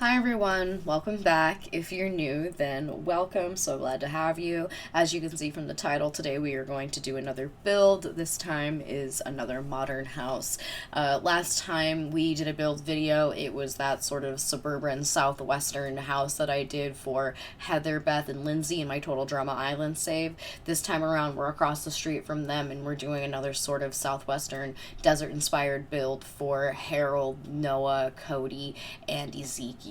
Hi everyone, welcome back. If you're new, then welcome. So glad to have you. As you can see from the title, today we are going to do another build. This time is another modern house. Last time we did a build video, it was that sort of suburban southwestern house that I did for Heather, Beth, and Lindsay in my Total Drama Island save. This time around, we're across the street from them and we're doing another sort of southwestern desert-inspired build for Harold, Noah, Cody, and Ezekiel.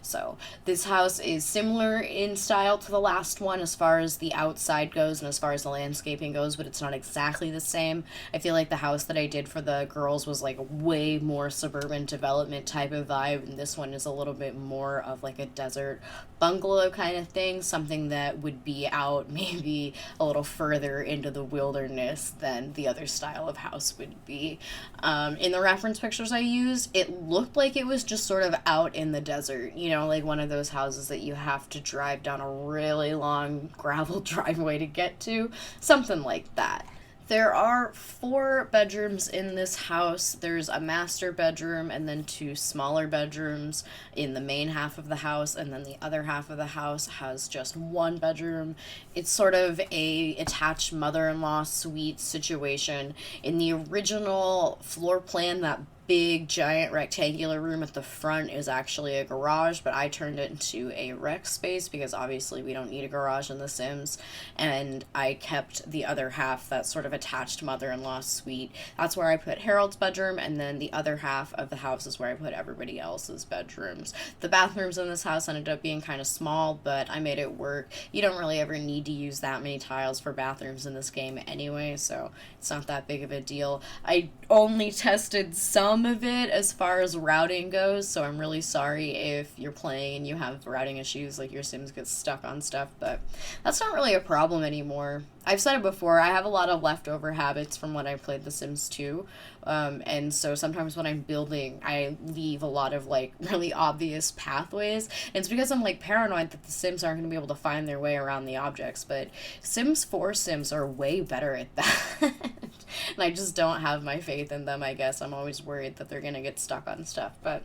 So this house is similar in style to the last one as far as the outside goes and as far as the landscaping goes, but it's not exactly the same. I feel like the house that I did for the girls was like way more suburban development type of vibe, and this one is a little bit more of like a desert bungalow kind of thing, something that would be out maybe a little further into the wilderness than the other style of house would be. In the reference pictures I used, it looked like it was just sort of out in the desert, like one of those houses that you have to drive down a really long gravel driveway to get to, something like that. There are 4 bedrooms in this house. There's a master bedroom and then 2 smaller bedrooms in the main half of the house, and then the other half of the house has just 1 bedroom. It's sort of a attached mother-in-law suite situation. In the original floor plan, that big giant rectangular room at the front is actually a garage, but I turned it into a rec space because obviously we don't need a garage in The Sims, and I kept the other half, that sort of attached mother-in-law suite. That's where I put Harold's bedroom, and then the other half of the house is where I put everybody else's bedrooms. The bathrooms in this house ended up being kind of small, but I made it work. You don't really ever need to use that many tiles for bathrooms in this game anyway, so it's not that big of a deal. I only tested some of it as far as routing goes, so I'm really sorry if you're playing and you have routing issues, like your Sims get stuck on stuff, but that's not really a problem anymore. I've said it before, I have a lot of leftover habits from when I played The Sims 2, and so sometimes when I'm building, I leave a lot of like really obvious pathways, and it's because I'm like paranoid that the Sims aren't going to be able to find their way around the objects, but Sims 4 Sims are way better at that. And I just don't have my faith in them, I guess. I'm always worried that they're gonna get stuck on stuff. But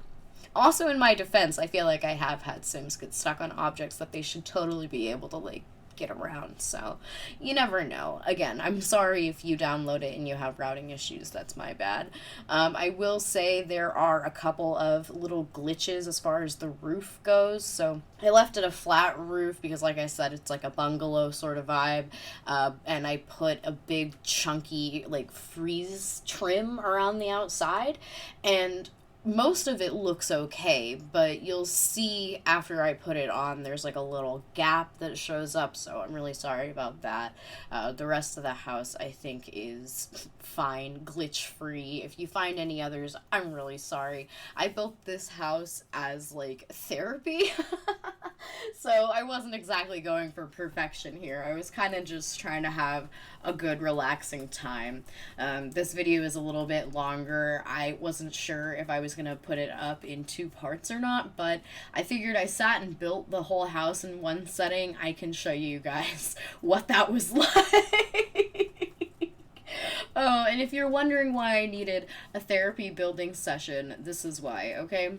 also, in my defense, I feel like I have had Sims get stuck on objects that they should totally be able to, like, get around. So, you never know. Again, I'm sorry if you download it and you have routing issues. That's my bad. I will say there are a couple of little glitches as far as the roof goes. So I left it a flat roof because, like I said, it's like a bungalow sort of vibe. And I put a big chunky like freeze trim around the outside, and most of it looks okay, but you'll see after I put it on, there's like a little gap that shows up, so I'm really sorry about that. The rest of the house, I think, is fine, glitch free. If you find any others, I'm really sorry. I built this house as like therapy. So I wasn't exactly going for perfection here. I was kind of just trying to have a good, relaxing time. This video is a little bit longer. I wasn't sure if I was going to put it up in 2 parts or not, but I figured I sat and built the whole house in one setting. I can show you guys what that was like. Oh, and if you're wondering why I needed a therapy building session, this is why, okay?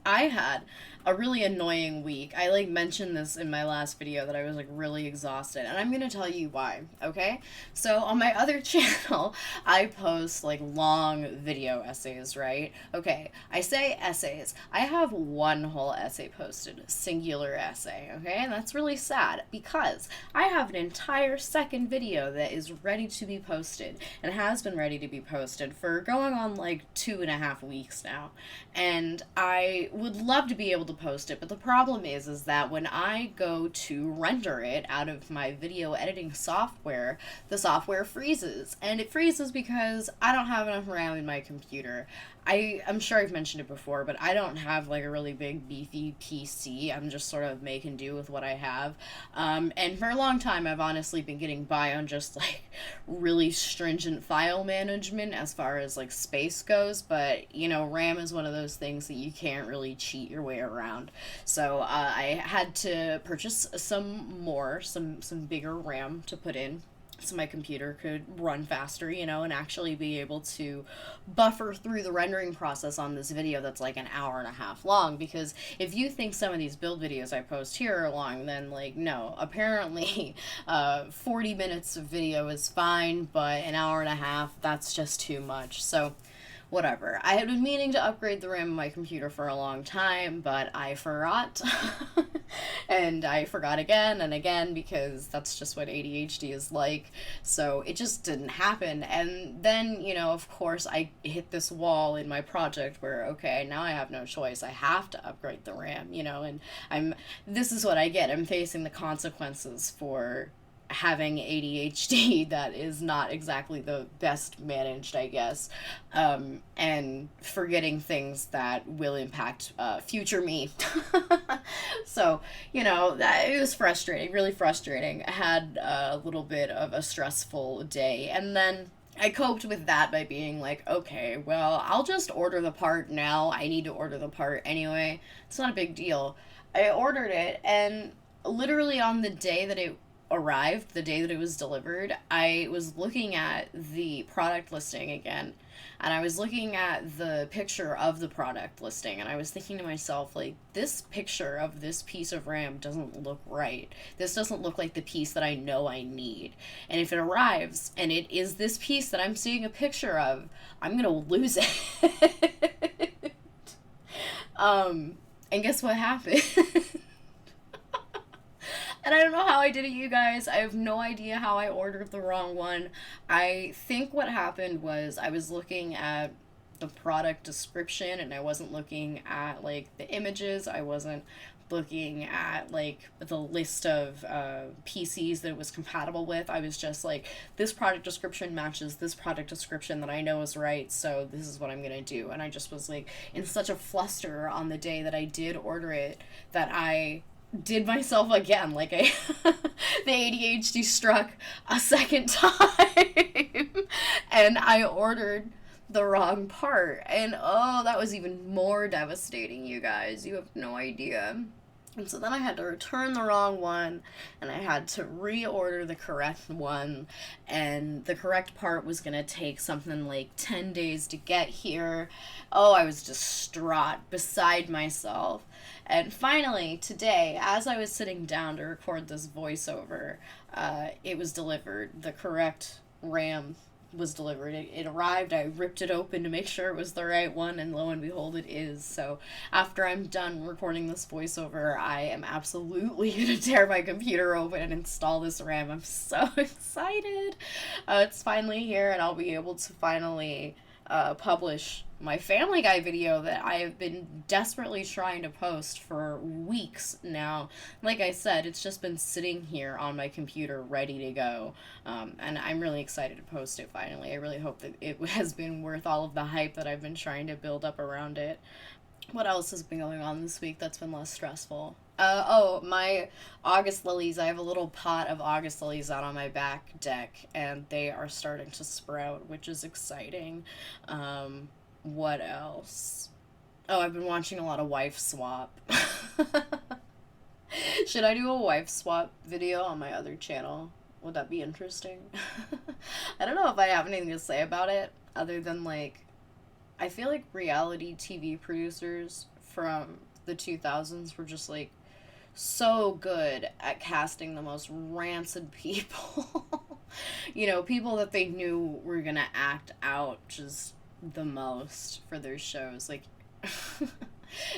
I had a really annoying week. I like mentioned this in my last video that I was like really exhausted, and I'm gonna tell you why, okay? So on my other channel, I post like long video essays, right? Okay, I say essays. I have one whole essay posted, singular essay, okay? And that's really sad because I have an entire second video that is ready to be posted and has been ready to be posted for going on like 2.5 weeks now. And I would love to be able to post it, but the problem is that when I go to render it out of my video editing software, the software freezes. And it freezes because I don't have enough RAM in my computer. I'm sure I've mentioned it before, but I don't have like a really big beefy PC. I'm just sort of making do with what I have. And for a long time, I've honestly been getting by on just like really stringent file management as far as like space goes. But RAM is one of those things that you can't really cheat your way around. So I had to purchase some bigger RAM to put in. so my computer could run faster, and actually be able to buffer through the rendering process on this video that's like an hour and a half long. Because if you think some of these build videos I post here are long, then like, no, apparently 40 minutes of video is fine, but an hour and a half, that's just too much. So whatever. I had been meaning to upgrade the RAM of my computer for a long time, but I forgot. And I forgot again and again, because that's just what ADHD is like. So it just didn't happen. And then, of course, I hit this wall in my project where, okay, now I have no choice. I have to upgrade the RAM, and this is what I get. I'm facing the consequences for having ADHD that is not exactly the best managed, I guess, and forgetting things that will impact future me. So, it was frustrating, really frustrating. I had a little bit of a stressful day, and then I coped with that by being like, okay, well, I'll just order the part now. I need to order the part anyway. It's not a big deal. I ordered it, and literally on the day that it arrived, the day that it was delivered, I was looking at the product listing again, and I was looking at the picture of the product listing, and I was thinking to myself, like, this picture of this piece of RAM doesn't look right. This doesn't look like the piece that I know I need. And if it arrives and it is this piece that I'm seeing a picture of, I'm gonna lose it. And guess what happened? And I don't know how I did it, you guys. I have no idea how I ordered the wrong one. I think what happened was I was looking at the product description, and I wasn't looking at, like, the images. I wasn't looking at, like, the list of PCs that it was compatible with. I was just like, this product description matches this product description that I know is right, so this is what I'm gonna do. And I just was, like, in such a fluster on the day that I did order it that I did myself again, like the ADHD struck a second time, and I ordered the wrong part, and oh, that was even more devastating, you guys. You have no idea. And so then I had to return the wrong one, and I had to reorder the correct one, and the correct part was going to take something like 10 days to get here. Oh, I was distraught, beside myself. And finally, today, as I was sitting down to record this voiceover, it was delivered. The correct RAM was delivered. It arrived. I ripped it open to make sure it was the right one, and lo and behold, it is. So after I'm done recording this voiceover, I am absolutely going to tear my computer open and install this RAM. I'm so excited. It's finally here, and I'll be able to finally publish my Family Guy video that I have been desperately trying to post for weeks now. Like I said, it's just been sitting here on my computer ready to go, and I'm really excited to post it finally. I really hope that it has been worth all of the hype that I've been trying to build up around it. What else has been going on this week that's been less stressful? My August lilies. I have a little pot of August lilies out on my back deck, and they are starting to sprout, which is exciting. What else? Oh, I've been watching a lot of Wife Swap. Should I do a Wife Swap video on my other channel? Would that be interesting? I don't know if I have anything to say about it, other than, like, I feel like reality TV producers from the 2000s were just, like, so good at casting the most rancid people. People that they knew were gonna act out just the most for their shows. Like,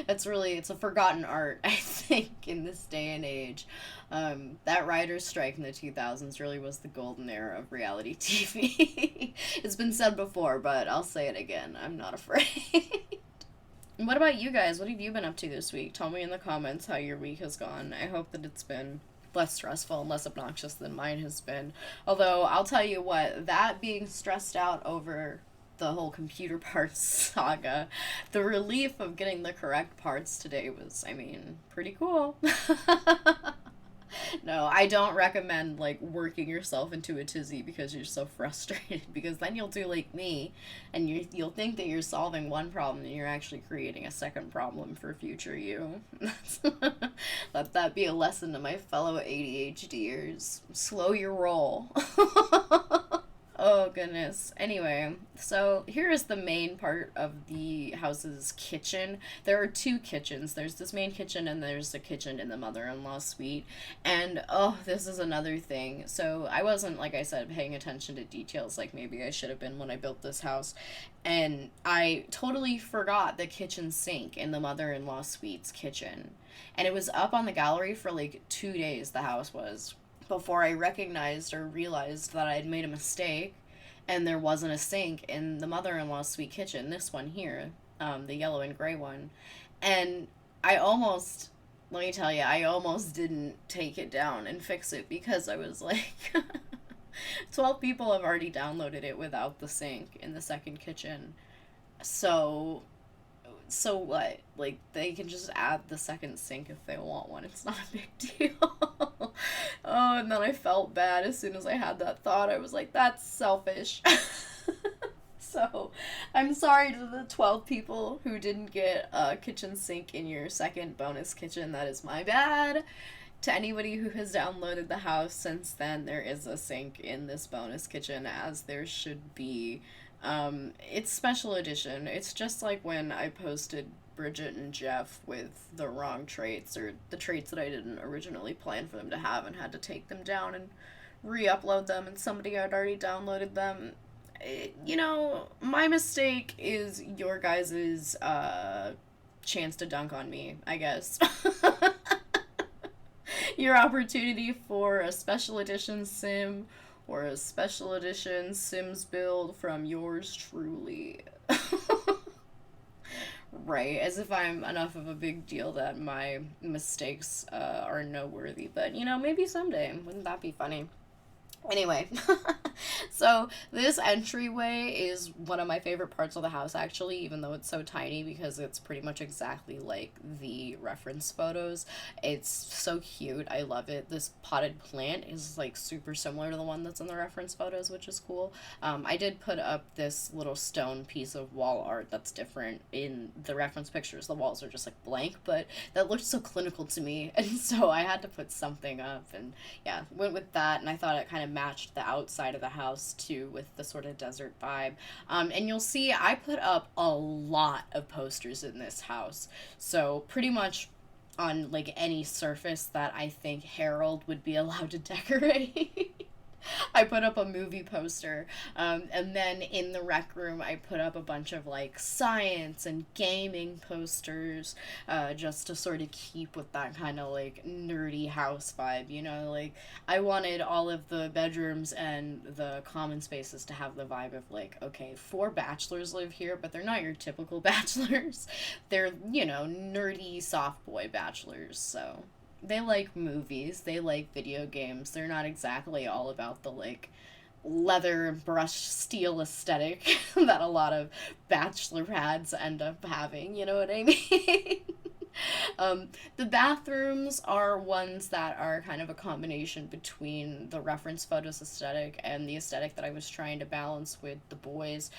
it's a forgotten art, I think, in this day and age. That writer's strike in the 2000s really was the golden era of reality TV. It's been said before, but I'll say it again. I'm not afraid. What about you guys? What have you been up to this week? Tell me in the comments how your week has gone. I hope that it's been less stressful and less obnoxious than mine has been. Although, I'll tell you what, that being stressed out over the whole computer parts saga, the relief of getting the correct parts today was, pretty cool. No, I don't recommend like working yourself into a tizzy because you're so frustrated because then you'll do like me and you'll think that you're solving one problem and you're actually creating a second problem for future you. Let that be a lesson to my fellow ADHDers. Slow your roll. Oh, goodness. Anyway, so here is the main part of the house's kitchen. There are two kitchens. There's this main kitchen and there's a kitchen in the mother-in-law suite. And oh, this is another thing. So I wasn't, like I said, paying attention to details like maybe I should have been when I built this house. And I totally forgot the kitchen sink in the mother-in-law suite's kitchen. And it was up on the gallery for like 2 days, the house was, before I recognized or realized that I had made a mistake and there wasn't a sink in the mother in law's suite kitchen, this one here, the yellow and gray one. And I almost, let me tell you, I almost didn't take it down and fix it because I was like, 12 people have already downloaded it without the sink in the second kitchen. So so what? Like, they can just add the second sink if they want one. It's not a big deal. Oh, and then I felt bad as soon as I had that thought. I was like, that's selfish. So, I'm sorry to the 12 people who didn't get a kitchen sink in your second bonus kitchen. That is my bad. To anybody who has downloaded the house since then, there is a sink in this bonus kitchen, as there should be. It's special edition. It's just like when I posted Bridget and Jeff with the wrong traits, or the traits that I didn't originally plan for them to have and had to take them down and re-upload them, and somebody had already downloaded them. My mistake is your guys' chance to dunk on me, I guess. Your opportunity for a special edition sim or a special edition Sims build from yours truly. Right, as if I'm enough of a big deal that my mistakes are noteworthy. But, maybe someday. Wouldn't that be funny? Anyway, so this entryway is one of my favorite parts of the house, actually, even though it's so tiny, because it's pretty much exactly like the reference photos. It's so cute. I love it. This potted plant is like super similar to the one that's in the reference photos, which is cool. I did put up this little stone piece of wall art that's different in the reference pictures. The walls are just like blank, but that looked so clinical to me, and so I had to put something up, and yeah, went with that, and I thought it kind of matched the outside of the house too with the sort of desert vibe. And you'll see I put up a lot of posters in this house. So pretty much on like any surface that I think Harold would be allowed to decorate. I put up a movie poster, and then in the rec room I put up a bunch of like science and gaming posters, just to sort of keep with that kind of like nerdy house vibe, like I wanted all of the bedrooms and the common spaces to have the vibe of like, okay, 4 bachelors live here, but they're not your typical bachelors. They're, nerdy soft boy bachelors, so they like movies, they like video games. They're not exactly all about the like leather brushed steel aesthetic that a lot of bachelor pads end up having, you know what I mean? The bathrooms are ones that are kind of a combination between the reference photos aesthetic and the aesthetic that I was trying to balance with the boys.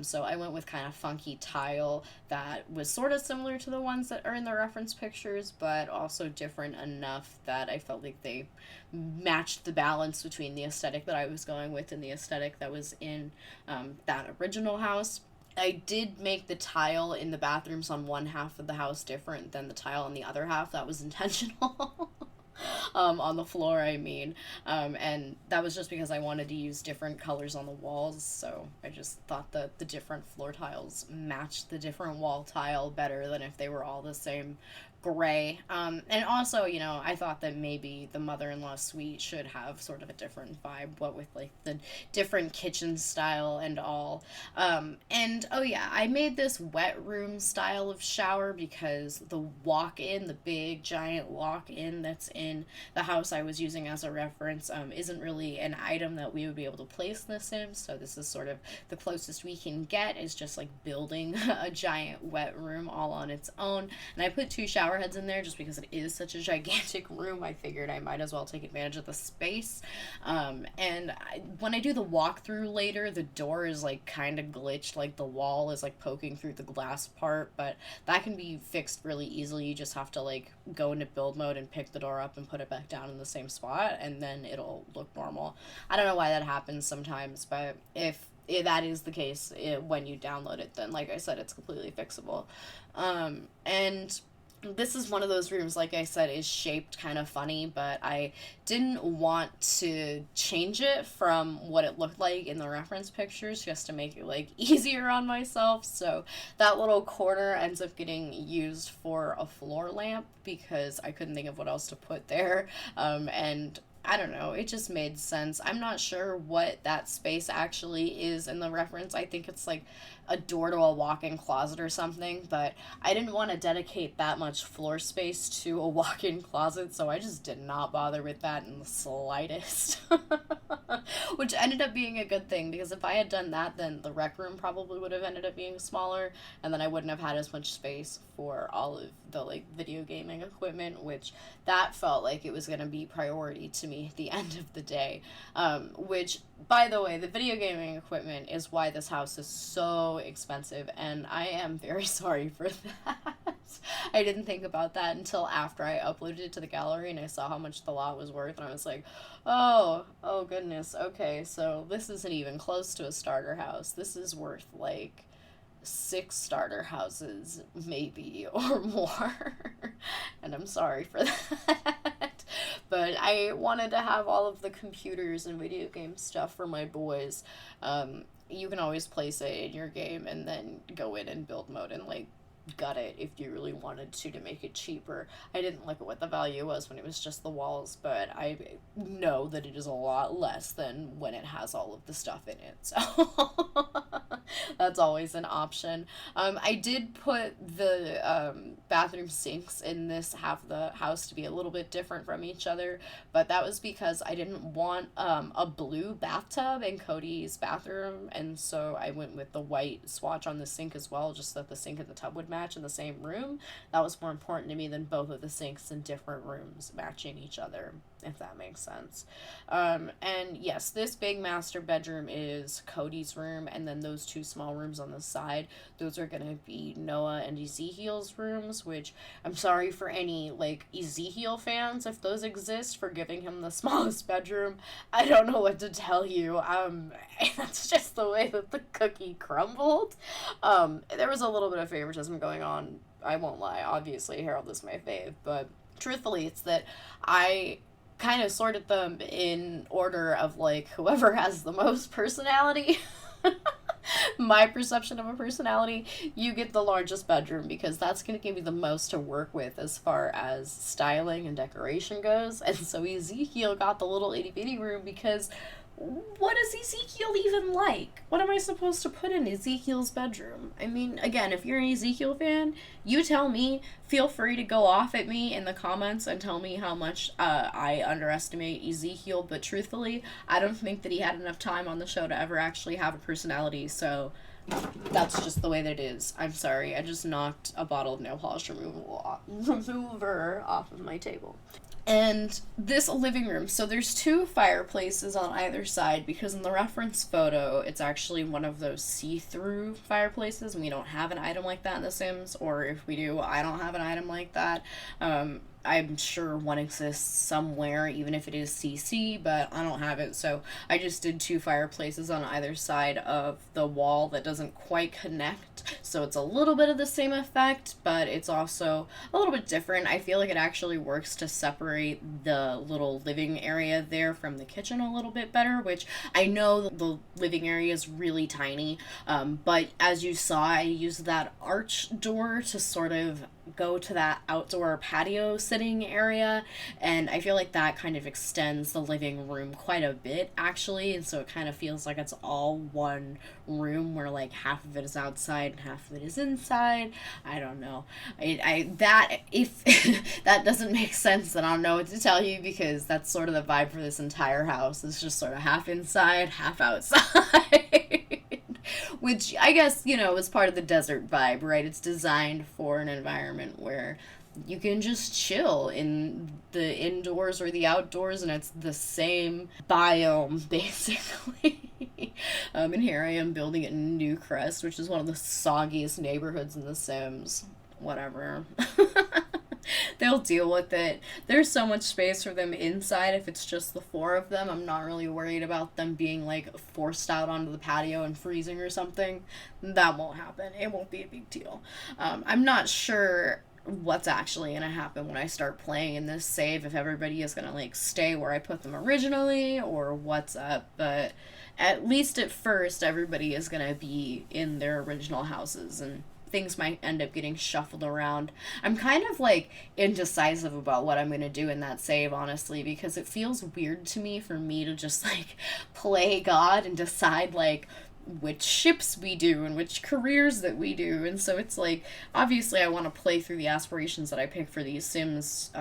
So I went with kind of funky tile that was sort of similar to the ones that are in the reference pictures, but also different enough that I felt like they matched the balance between the aesthetic that I was going with and the aesthetic that was in that original house. I did make the tile in the bathrooms on one half of the house different than the tile on the other half. That was intentional. On the floor, I mean. And that was just because I wanted to use different colors on the walls, so I just thought that the different floor tiles matched the different wall tile better than if they were all the same gray. And also, I thought that maybe the mother-in-law suite should have sort of a different vibe, what with like the different kitchen style and all. And oh yeah, I made this wet room style of shower because the walk-in, the big giant walk-in that's in the house I was using as a reference, isn't really an item that we would be able to place in The Sims, so this is sort of the closest we can get, is just like building a giant wet room all on its own. And I put 2 showers shower heads in there just because it is such a gigantic room. I figured I might as well take advantage of the space. When I do the walkthrough later, the door is like kind of glitched, like the wall is like poking through the glass part, but that can be fixed really easily. You just have to like go into build mode and pick the door up and put it back down in the same spot, and then it'll look normal. I don't know why that happens sometimes, but if that is the case when you download it, then like I said, it's completely fixable. And this is one of those rooms, like I said, is shaped kind of funny, but I didn't want to change it from what it looked like in the reference pictures just to make it like easier on myself. So that little corner ends up getting used for a floor lamp because I couldn't think of what else to put there. And I don't know, it just made sense. I'm not sure what that space actually is in the reference. I think it's like a door to a walk-in closet or something, but I didn't want to dedicate that much floor space to a walk-in closet, so I just did not bother with that in the slightest. Which ended up being a good thing, because if I had done that, then the rec room probably would have ended up being smaller, and then I wouldn't have had as much space for all of the like video gaming equipment, which that felt like it was going to be priority to me at the end of the day. Which, by the way, the video gaming equipment is why this house is so expensive, and I am very sorry for that. I didn't think about that until after I uploaded it to the gallery and I saw how much the lot was worth, and I was like, oh goodness, okay, so this isn't even close to a starter house. This is worth like 6 starter houses, maybe, or more. And I'm sorry for that. But I wanted to have all of the computers and video game stuff for my boys. You can always place it in your game and then go in and build mode and like gut it if you really wanted to make it cheaper. I didn't look at what the value was when it was just the walls, but I know that it is a lot less than when it has all of the stuff in it, so that's always an option. I did put the bathroom sinks in this half of the house to be a little bit different from each other, but that was because I didn't want a blue bathtub in Cody's bathroom, and so I went with the white swatch on the sink as well, just so that the sink and the tub would match in the same room. That was more important to me than both of the sinks in different rooms matching each other, if that makes sense. And yes, this big master bedroom is Cody's room, and then those 2 small rooms on the side, those are gonna be Noah and Ezekiel's rooms, which I'm sorry for any like Ezekiel fans, if those exist, for giving him the smallest bedroom. I don't know what to tell you. That's just the way that the cookie crumbled. There was a little bit of favoritism going on, I won't lie. Obviously Harold is my fave, but truthfully it's that I kind of sorted them in order of like whoever has the most personality. My perception of a personality, you get the largest bedroom, because that's going to give you the most to work with as far as styling and decoration goes. And so Ezekiel got the little itty bitty room because what is Ezekiel even like? What am I supposed to put in Ezekiel's bedroom? I mean, again, if you're an Ezekiel fan, you tell me. Feel free to go off at me in the comments and tell me how much I underestimate Ezekiel, but truthfully, I don't think that he had enough time on the show to ever actually have a personality, so that's just the way that it is. I'm sorry, I just knocked a bottle of nail polish remover off of my table. And this living room, so there's 2 fireplaces on either side, because in the reference photo, it's actually one of those see-through fireplaces, and we don't have an item like that in The Sims, or if we do, I don't have an item like that. I'm sure one exists somewhere, even if it is CC, but I don't have it, so I just did 2 fireplaces on either side of the wall that doesn't quite connect, so it's a little bit of the same effect, but it's also a little bit different. I feel like it actually works to separate the little living area there from the kitchen a little bit better, which I know the living area is really tiny, but as you saw, I used that arch door to sort of go to that outdoor patio sitting area, and I feel like that kind of extends the living room quite a bit actually, and so it kind of feels like it's all one room where like half of it is outside and half of it is inside. I don't know. If that doesn't make sense, then I don't know what to tell you, because that's sort of the vibe for this entire house. It's just sort of half inside, half outside. Which I guess, is part of the desert vibe, right? It's designed for an environment where you can just chill in the indoors or the outdoors, and it's the same biome basically. And here I am building it in Newcrest, which is one of the soggiest neighborhoods in The Sims. Whatever. They'll deal with it. There's so much space for them inside if it's just the four of them. I'm not really worried about them being like forced out onto the patio and freezing or something. That won't happen. It won't be a big deal. I'm not sure what's actually gonna happen when I start playing in this save, if everybody is gonna like stay where I put them originally or what's up, but at least at first everybody is gonna be in their original houses, and things might end up getting shuffled around. I'm kind of like indecisive about what I'm going to do in that save, honestly, because it feels weird to me for me to just like play God and decide like which ships we do and which careers that we do. And so it's like, obviously I want to play through the aspirations that I pick for these Sims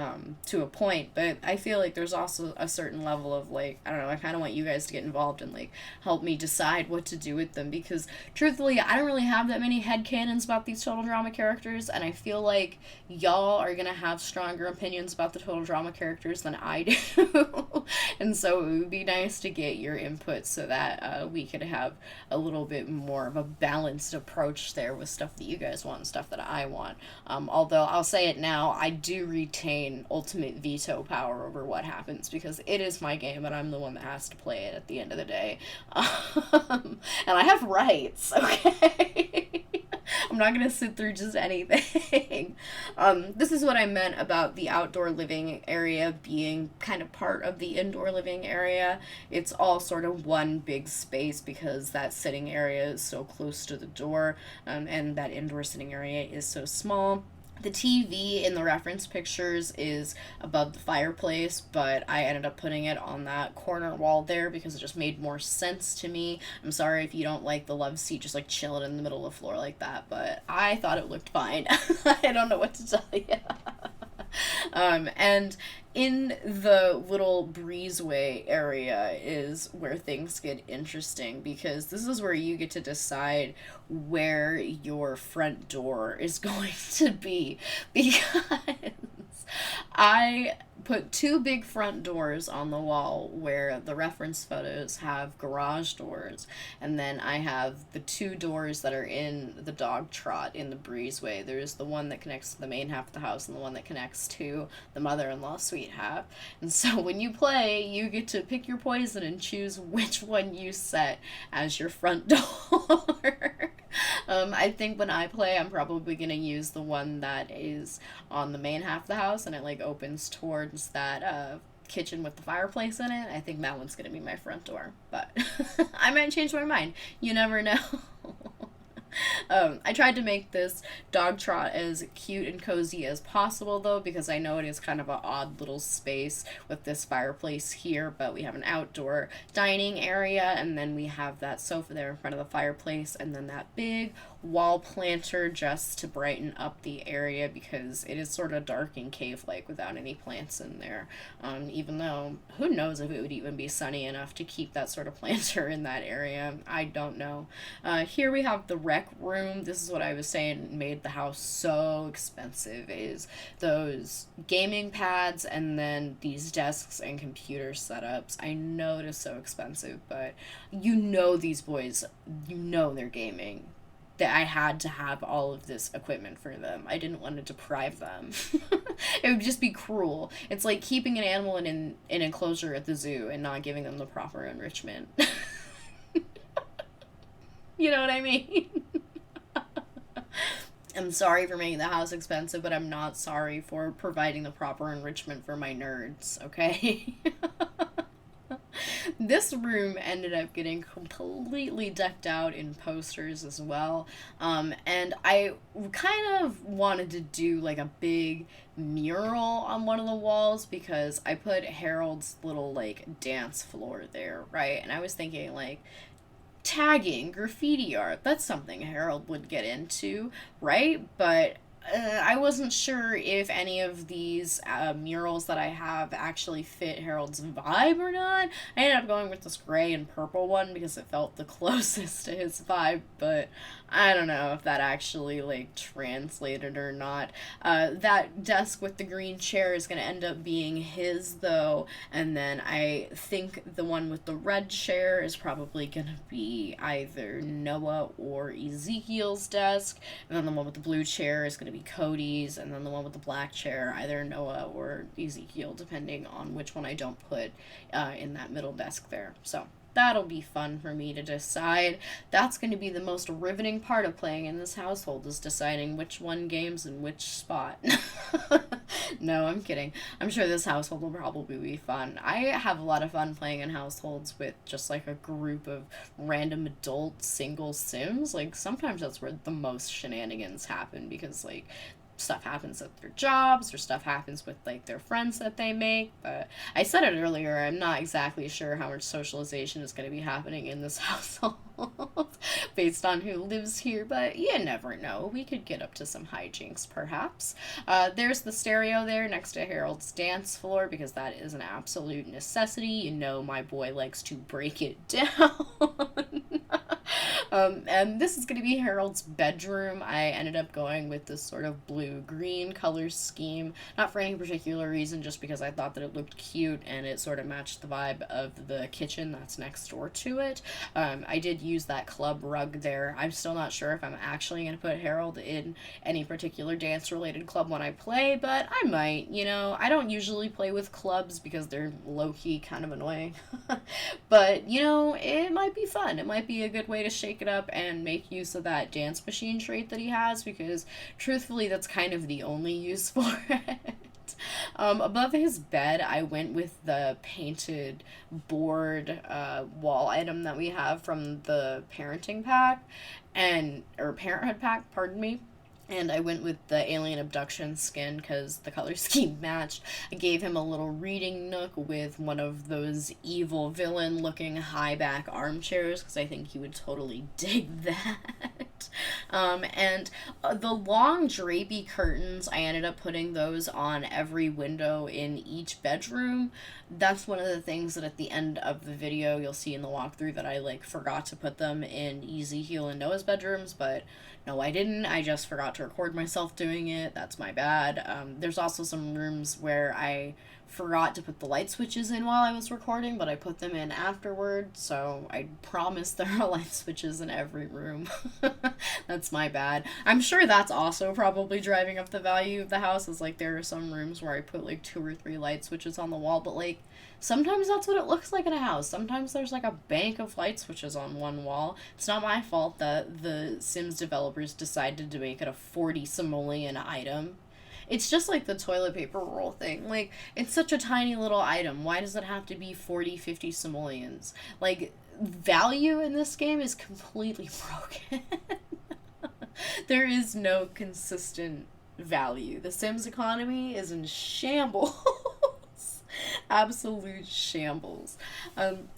to a point, but I feel like there's also a certain level of like, I don't know, I kind of want you guys to get involved and like help me decide what to do with them, because truthfully I don't really have that many headcanons about these total drama characters, and I feel like y'all are gonna have stronger opinions about the total drama characters than I do. And so it would be nice to get your input so that we could have a little bit more of a balanced approach there with stuff that you guys want and stuff that I want. Although I'll say it now, I do retain ultimate veto power over what happens, because it is my game and I'm the one that has to play it at the end of the day. And I have rights, okay? I'm not gonna sit through just anything. This is what I meant about the outdoor living area being kind of part of the indoor living area. It's all sort of one big space because that sitting area is so close to the door, and that indoor sitting area is so small. The TV in the reference pictures is above the fireplace, but I ended up putting it on that corner wall there because it just made more sense to me. I'm sorry if you don't like the love seat just like chilling in the middle of the floor like that, but I thought it looked fine. I don't know what to tell you. And in the little breezeway area is where things get interesting, because this is where you get to decide where your front door is going to be. Because I put two big front doors on the wall where the reference photos have garage doors, and then I have the two doors that are in the Dogtrot in the breezeway. There's the one that connects to the main half of the house and the one that connects to the mother-in-law suite half. And so when you play, you get to pick your poison and choose which one you set as your front door. I think when I play, I'm probably going to use the one that is on the main half of the house and it like opens towards that kitchen with the fireplace in it. I think that one's going to be my front door, but I might change my mind. You never know. I tried to make this Dogtrot as cute and cozy as possible, though, because I know it is kind of an odd little space with this fireplace here, but we have an outdoor dining area, and then we have that sofa there in front of the fireplace, and then that big wall planter just to brighten up the area, because it is sort of dark and cave-like without any plants in there, even though who knows if it would even be sunny enough to keep that sort of planter in that area. I don't know. Here we have the rec room. This is what I was saying made the house so expensive, is those gaming pads and then these desks and computer setups. I know it is so expensive, but you know these boys, you know they're gaming. That I had to have all of this equipment for them. I didn't want to deprive them. It would just be cruel. It's like keeping an animal in an enclosure at the zoo and not giving them the proper enrichment. You know what I mean? I'm sorry for making the house expensive, but I'm not sorry for providing the proper enrichment for my nerds, okay? This room ended up getting completely decked out in posters as well. And I kind of wanted to do like a big mural on one of the walls because I put Harold's little like dance floor there, right? And I was thinking like, tagging, graffiti art, that's something Harold would get into, right? But I wasn't sure if any of these murals that I have actually fit Harold's vibe or not. I ended up going with this gray and purple one because it felt the closest to his vibe, but I don't know if that actually like translated or not. That desk with the green chair is going to end up being his though, and then I think the one with the red chair is probably going to be either Noah or Ezekiel's desk, and then the one with the blue chair is going to be Cody's, and then the one with the black chair, either Noah or Ezekiel, depending on which one I don't put in that middle desk there. So that'll be fun for me to decide. That's going to be the most riveting part of playing in this household, is deciding which one games in which spot. No, I'm kidding. I'm sure this household will probably be fun. I have a lot of fun playing in households with just like a group of random adult single sims. Like sometimes that's where the most shenanigans happen, because like stuff happens at their jobs or stuff happens with like their friends that they make. But I said it earlier, I'm not exactly sure how much socialization is going to be happening in this household based on who lives here, but you never know, we could get up to some hijinks perhaps. There's the stereo there next to Harold's dance floor, because that is an absolute necessity. You know my boy likes to break it down. And this is going to be Harold's bedroom. I ended up going with this sort of blue-green color scheme, not for any particular reason, just because I thought that it looked cute and it sort of matched the vibe of the kitchen that's next door to it. I did use that club rug there. I'm still not sure if I'm actually going to put Harold in any particular dance-related club when I play, but I might, you know. I don't usually play with clubs because they're low-key kind of annoying. But, you know, it might be fun. It might be a good way to shake it up and make use of that dance machine trait that he has, because truthfully that's kind of the only use for it. Above his bed, I went with the painted board wall item that we have from the parenting pack, or parenthood pack, pardon me. And I went with the alien abduction skin because the color scheme matched. I gave him a little reading nook with one of those evil villain looking high back armchairs, because I think he would totally dig that. And the long drapey curtains, I ended up putting those on every window in each bedroom. That's one of the things that at the end of the video you'll see in the walkthrough that I like forgot to put them in Ezekiel and Noah's bedrooms, but no, I didn't. I just forgot to record myself doing it. That's my bad. There's also some rooms where I forgot to put the light switches in while I was recording, but I put them in afterward, so I promise there are light switches in every room. That's my bad. I'm sure that's also probably driving up the value of the house, is like there are some rooms where I put like 2 or 3 light switches on the wall, but like sometimes that's what it looks like in a house. Sometimes there's like a bank of light switches on one wall. It's not my fault that the Sims developers decided to make it a 40 simoleon item. It's just like the toilet paper roll thing. Like, it's such a tiny little item. Why does it have to be 40, 50 simoleons? Like, value in this game is completely broken. There is no consistent value. The Sims economy is in shambles. Absolute shambles.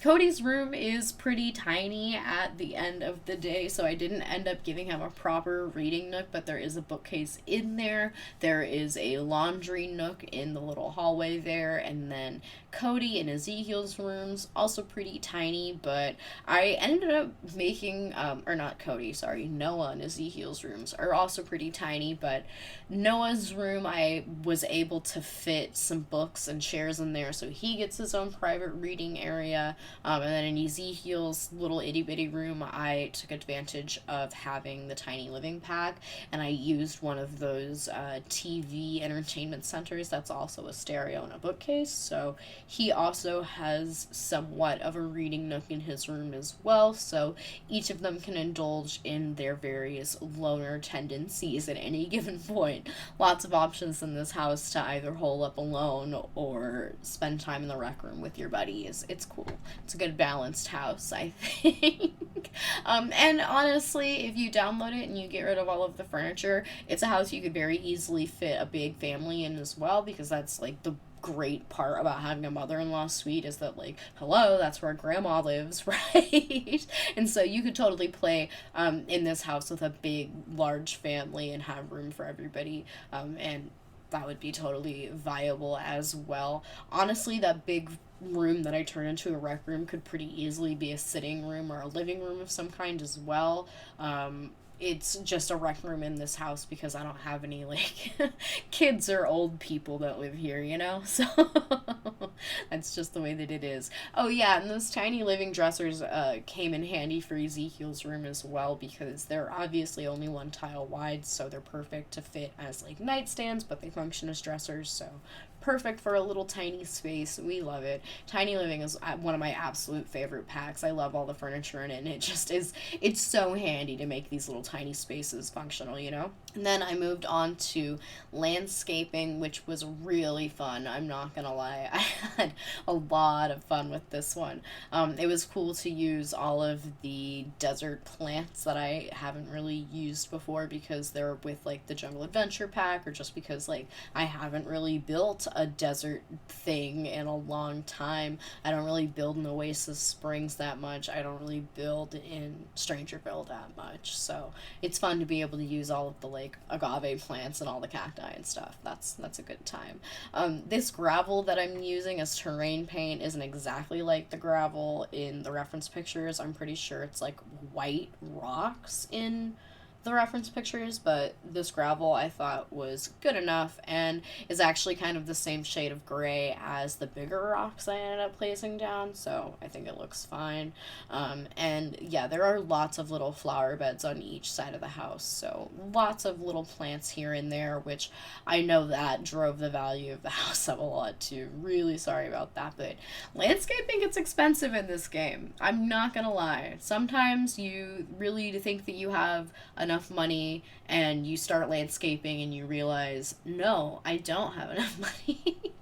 Cody's room is pretty tiny at the end of the day, so I didn't end up giving him a proper reading nook, but there is a bookcase in there. There is a laundry nook in the little hallway there, and then Cody and Ezekiel's rooms, also pretty tiny, but I ended up making, or not Cody, sorry, Noah and Ezekiel's rooms are also pretty tiny, but Noah's room I was able to fit some books and chairs in there, so he gets his own private reading area. And then in Ezekiel's little itty bitty room, I took advantage of having the tiny living pack, and I used one of those TV entertainment centers that's also a stereo and a bookcase, so he also has somewhat of a reading nook in his room as well, so each of them can indulge in their various loner tendencies at any given point. Lots of options in this house to either hole up alone or spend time in the rec room with your buddies. It's cool. It's a good balanced house, I think. And honestly, if you download it and you get rid of all of the furniture, it's a house you could very easily fit a big family in as well, because that's like the great part about having a mother-in-law suite is that, like, hello, that's where grandma lives, right? And so you could totally play in this house with a big large family and have room for everybody, and that would be totally viable as well. Honestly, that big room that I turn into a rec room could pretty easily be a sitting room or a living room of some kind as well. It's just a rec room in this house because I don't have any, like, kids or old people that live here, you know? So that's just the way that it is. Oh, yeah, and those tiny living dressers came in handy for Ezekiel's room as well because they're obviously only one tile wide, so they're perfect to fit as, like, nightstands, but they function as dressers, so perfect for a little tiny space. We love it. Tiny living is one of my absolute favorite packs. I love all the furniture in it, and it just is, it's so handy to make these little tiny spaces functional, you know? And then I moved on to landscaping, which was really fun. I'm not gonna lie. I had a lot of fun with this one. It was cool to use all of the desert plants that I haven't really used before because they're with, like, the Jungle Adventure pack, or just because, like, I haven't really built a desert thing in a long time. I don't really build in Oasis Springs that much. I don't really build in Strangerville that much. So it's fun to be able to use all of the, like, agave plants and all the cacti and stuff. That's a good time. This gravel that I'm using as terrain paint isn't exactly like the gravel in the reference pictures. I'm pretty sure it's like white rocks in the reference pictures, but this gravel I thought was good enough and is actually kind of the same shade of gray as the bigger rocks I ended up placing down, so I think it looks fine. And yeah, there are lots of little flower beds on each side of the house, so lots of little plants here and there, which I know that drove the value of the house up a lot too. Really sorry about that, but landscaping gets expensive in this game. I'm not gonna lie. Sometimes you really think that you have enough money and you start landscaping and you realize, no, I don't have enough money.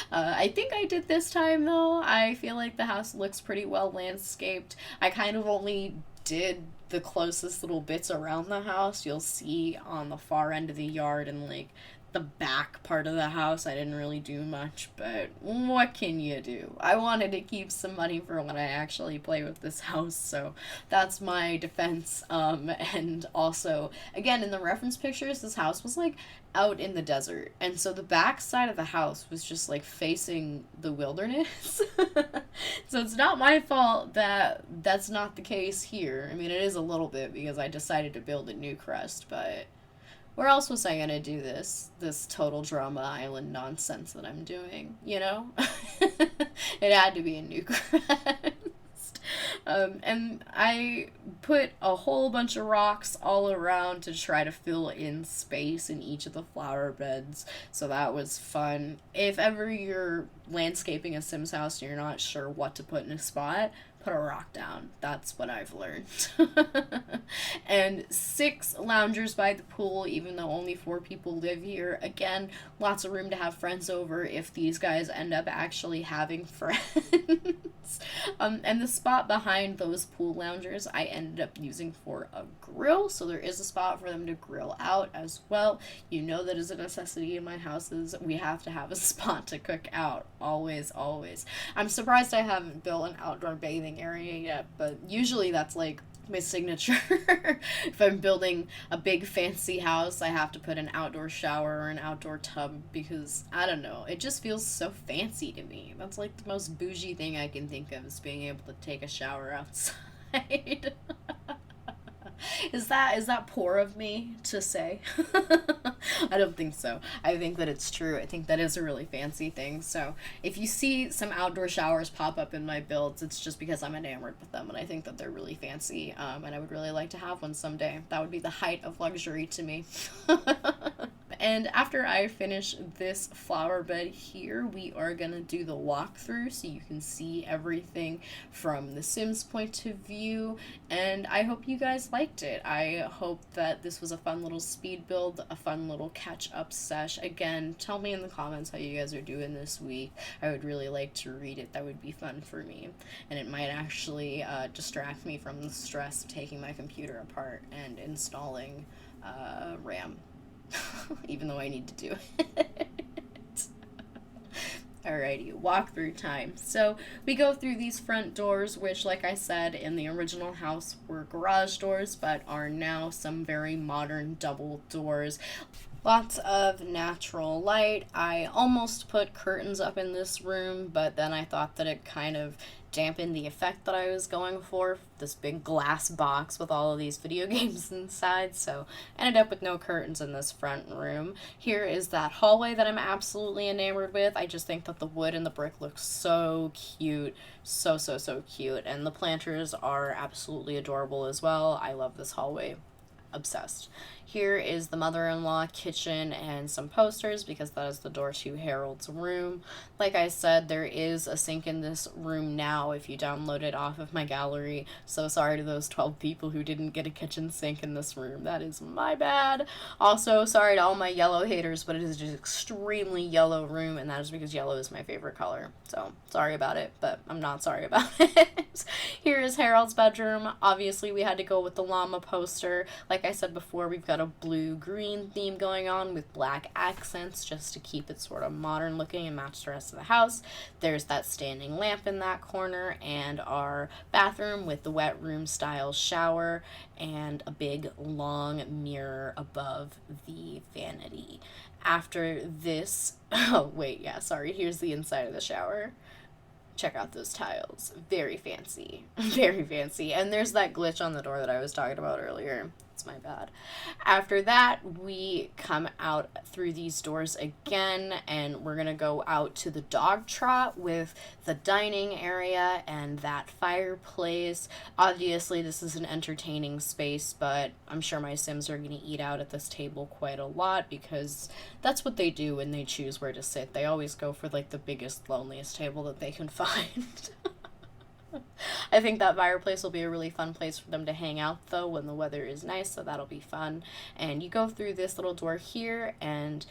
I think I did this time though. I feel like the house looks pretty well landscaped. I kind of only did the closest little bits around the house. You'll see on the far end of the yard and, like, the back part of the house. I didn't really do much, but what can you do? I wanted to keep some money for when I actually play with this house, so that's my defense. And also, again, in the reference pictures, this house was, like, out in the desert, and so the back side of the house was just, like, facing the wilderness. So it's not my fault that that's not the case here. I mean, it is a little bit because I decided to build a new crest, but where else was I gonna do this total drama island nonsense that I'm doing, you know? It had to be a new crest. And I put a whole bunch of rocks all around to try to fill in space in each of the flower beds, so that was fun. If ever you're landscaping a Sims house and you're not sure what to put in a spot, put a rock down. That's what I've learned. And 6 loungers by the pool, even though only 4 people live here. Again, lots of room to have friends over if these guys end up actually having friends. And the spot behind those pool loungers I ended up using for a grill, so there is a spot for them to grill out as well. You know that is a necessity in my houses. We have to have a spot to cook out. Always, always. I'm surprised I haven't built an outdoor bathing area yet, but usually that's, like, my signature. If I'm building a big fancy house, I have to put an outdoor shower or an outdoor tub because, I don't know, it just feels so fancy to me. That's, like, the most bougie thing I can think of, is being able to take a shower outside. Is that poor of me to say? I don't think so. I think that it's true. I think that is a really fancy thing. So if you see some outdoor showers pop up in my builds, it's just because I'm enamored with them and I think that they're really fancy. And I would really like to have one someday. That would be the height of luxury to me. And after I finish this flower bed here, we are gonna do the walkthrough so you can see everything from the Sims point of view, and I hope you guys liked it. I hope that this was a fun little speed build, a fun little catch-up sesh. Again, tell me in the comments how you guys are doing this week. I would really like to read it. That would be fun for me, and it might actually distract me from the stress of taking my computer apart and installing RAM. Even though I need to do it. Alrighty, walkthrough time. So we go through these front doors, which, like I said, in the original house were garage doors, but are now some very modern double doors. Lots of natural light. I almost put curtains up in this room, but then I thought that it kind of dampened the effect that I was going for. This big glass box with all of these video games inside, so I ended up with no curtains in this front room. Here is that hallway that I'm absolutely enamored with. I just think that the wood and the brick look so cute. So, so, so cute. And the planters are absolutely adorable as well. I love this hallway. Obsessed. Here is the mother-in-law kitchen and some posters because that is the door to Harold's room. Like I said, there is a sink in this room now if you download it off of my gallery. So sorry to those 12 people who didn't get a kitchen sink in this room. That is my bad. Also, sorry to all my yellow haters, but it is just extremely yellow room, and that is because yellow is my favorite color. So sorry about it, but I'm not sorry about it. Here is Harold's bedroom. Obviously, we had to go with the llama poster. Like I said before, we've got a blue-green theme going on with black accents just to keep it sort of modern looking and match the rest of the house. There's that standing lamp in that corner, and our bathroom with the wet room style shower and a big long mirror above the vanity. After this, oh wait, yeah, sorry, here's the inside of the shower. Check out those tiles. Very fancy. Very fancy. And there's that glitch on the door that I was talking about earlier. It's my bad. After that, we come out through these doors again, and we're going to go out to the Dogtrot with the dining area and that fireplace. Obviously, this is an entertaining space, but I'm sure my Sims are going to eat out at this table quite a lot because that's what they do when they choose where to sit. They always go for like the biggest, loneliest table that they can find. I think that fireplace will be a really fun place for them to hang out though when the weather is nice, so that'll be fun. And you go through this little door here, and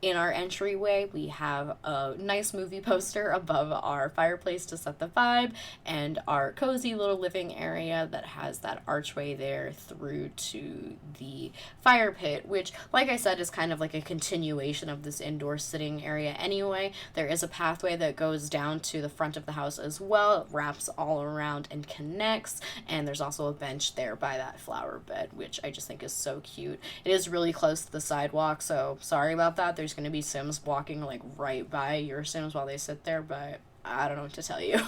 in our entryway, we have a nice movie poster above our fireplace to set the vibe, and our cozy little living area that has that archway there through to the fire pit, which, like I said, is kind of like a continuation of this indoor sitting area anyway. There is a pathway that goes down to the front of the house as well. It wraps all around and connects, and there's also a bench there by that flower bed, which I just think is so cute. It is really close to the sidewalk, so sorry about that. There's going to be Sims walking like right by your Sims while they sit there, but I don't know what to tell you.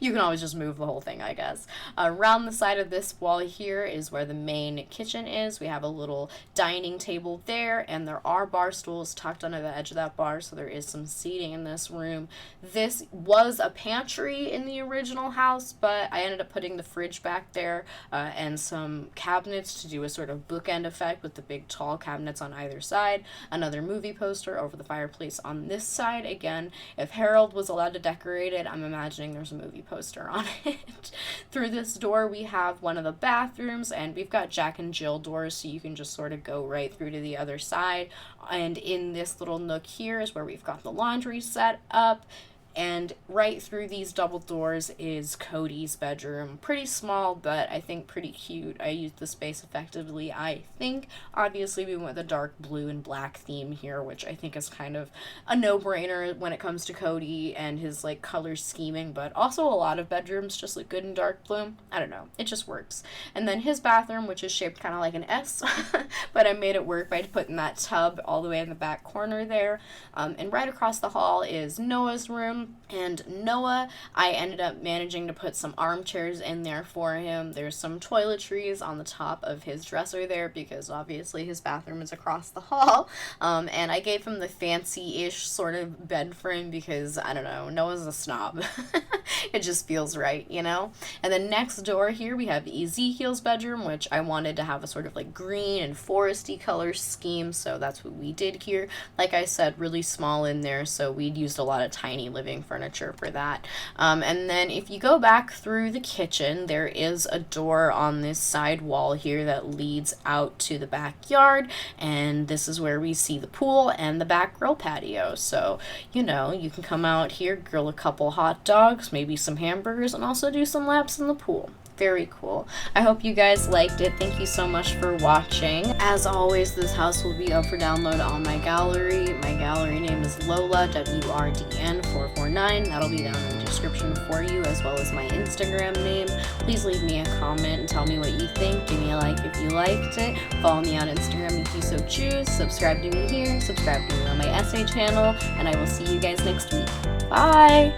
You can always just move the whole thing, I guess. Around the side of this wall here is where the main kitchen is. We have a little dining table there, and there are bar stools tucked under the edge of that bar, so there is some seating in this room. This was a pantry in the original house, but I ended up putting the fridge back there and some cabinets to do a sort of bookend effect with the big tall cabinets on either side. Another movie poster over the fireplace on this side. Again, if Harold was allowed to decorate it, I'm imagining there's a movie poster on it. Through this door, we have one of the bathrooms, and we've got Jack and Jill doors, so you can just sort of go right through to the other side. And in this little nook here is where we've got the laundry set up. And right through these double doors is Cody's bedroom. Pretty small, but I think pretty cute. I used the space effectively, I think. Obviously, we went with a dark blue and black theme here, which I think is kind of a no-brainer when it comes to Cody and his, like, color scheming. But also a lot of bedrooms just look good in dark blue. I don't know. It just works. And then his bathroom, which is shaped kind of like an S, but I made it work by putting that tub all the way in the back corner there. And right across the hall is Noah's room. And Noah, I ended up managing to put some armchairs in there for him. There's some toiletries on the top of his dresser there because obviously his bathroom is across the hall. And I gave him the fancy-ish sort of bed frame because, I don't know, Noah's a snob. It just feels right, you know? And then next door here we have Ezekiel's bedroom, which I wanted to have a sort of like green and foresty color scheme, so that's what we did here. Like I said, really small in there, so we'd used a lot of tiny living furniture for that. And then if you go back through the kitchen, there is a door on this side wall here that leads out to the backyard, and this is where we see the pool and the back grill patio. So, you know, you can come out here, grill a couple hot dogs, maybe some hamburgers, and also do some laps in the pool. Very cool. I hope you guys liked it. Thank you so much for watching. As always, this house will be up for download on my gallery. My gallery name is Lola, WRDN449. That'll be down in the description for you, as well as my Instagram name. Please leave me a comment and tell me what you think. Give me a like if you liked it. Follow me on Instagram if you so choose. Subscribe to me here. Subscribe to me on my essay channel. And I will see you guys next week. Bye!